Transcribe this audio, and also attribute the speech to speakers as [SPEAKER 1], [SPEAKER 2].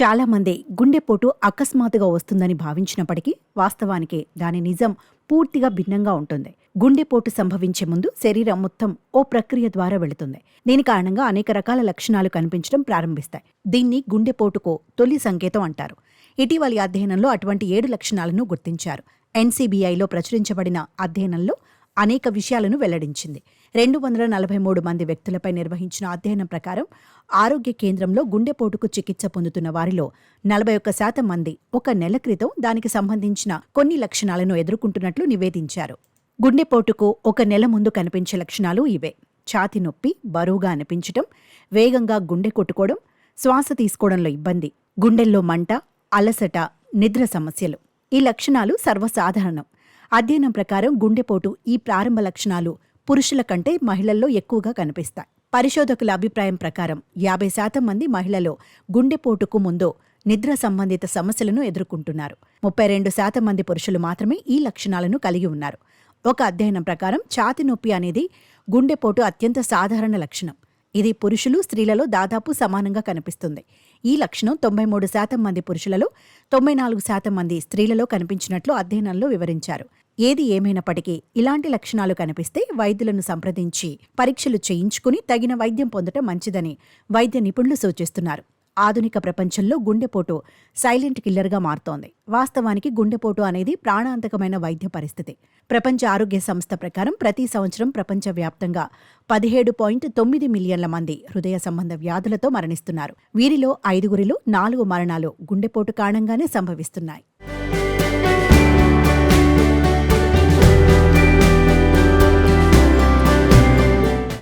[SPEAKER 1] చాలామంది గుండెపోటు అకస్మాత్తుగా వస్తుందని భావించినప్పటికీ వాస్తవానికి దాని నిజం పూర్తిగా భిన్నంగా ఉంటుంది. గుండెపోటు సంభవించే ముందు శరీరం మొత్తం ఓ ప్రక్రియ ద్వారా వెళుతుంది. దీని కారణంగా అనేక రకాల లక్షణాలు కనిపించడం ప్రారంభిస్తాయి. దీన్ని గుండెపోటుకు తొలి సంకేతం అంటారు. ఇటీవలి అధ్యయనంలో అటువంటి 7 లక్షణాలను గుర్తించారు. ఎన్సీబీఐలో ప్రచురించబడిన అధ్యయనంలో అనేక విషయాలను వెల్లడించింది. 243 మంది వ్యక్తులపై నిర్వహించిన అధ్యయనం ప్రకారం ఆరోగ్య కేంద్రంలో గుండెపోటుకు చికిత్స పొందుతున్న వారిలో 41% మంది 1 నెల క్రితం దానికి సంబంధించిన కొన్ని లక్షణాలను ఎదుర్కొంటున్నట్లు నివేదించారు. గుండెపోటుకు 1 నెల ముందు కనిపించే లక్షణాలు ఇవే: ఛాతీ నొప్పి, బరువుగా అనిపించటం, వేగంగా గుండె కొట్టుకోవడం, శ్వాస తీసుకోవడంలో ఇబ్బంది, గుండెల్లో మంట, అలసట, నిద్ర సమస్యలు. ఈ లక్షణాలు సర్వసాధారణం. అధ్యయనం ప్రకారం గుండెపోటు ఈ ప్రారంభ లక్షణాలు పురుషుల కంటే మహిళల్లో ఎక్కువగా కనిపిస్తాయి. పరిశోధకుల అభిప్రాయం ప్రకారం 50% మంది మహిళలో గుండెపోటుకు ముందు నిద్ర సంబంధిత సమస్యలను ఎదుర్కొంటున్నారు. 32% మంది పురుషులు మాత్రమే ఈ లక్షణాలను కలిగి ఉన్నారు. ఒక అధ్యయనం ప్రకారం ఛాతీ నొప్పి అనేది గుండెపోటు అత్యంత సాధారణ లక్షణం. ఇది పురుషులు, స్త్రీలలో దాదాపు సమానంగా కనిపిస్తుంది. ఈ లక్షణం 93% మంది పురుషులలో, 94% మంది స్త్రీలలో కనిపించినట్లు అధ్యయనంలో వివరించారు. ఏది ఏమైనప్పటికీ ఇలాంటి లక్షణాలు కనిపిస్తే వైద్యులను సంప్రదించి పరీక్షలు చేయించుకుని తగిన వైద్యం పొందటం మంచిదని వైద్య నిపుణులు సూచిస్తున్నారు. ఆధునిక ప్రపంచంలో గుండెపోటు సైలెంట్ కిల్లర్గా మారుతోంది. వాస్తవానికి గుండెపోటు అనేది ప్రాణాంతకమైన వైద్య పరిస్థితి. ప్రపంచ ఆరోగ్య సంస్థ ప్రకారం ప్రతి సంవత్సరం ప్రపంచవ్యాప్తంగా 17.9 మిలియన్ల మంది హృదయ సంబంధ వ్యాధులతో మరణిస్తున్నారు. వీరిలో 5 4 మరణాలు గుండెపోటు కారణంగానే సంభవిస్తున్నాయి.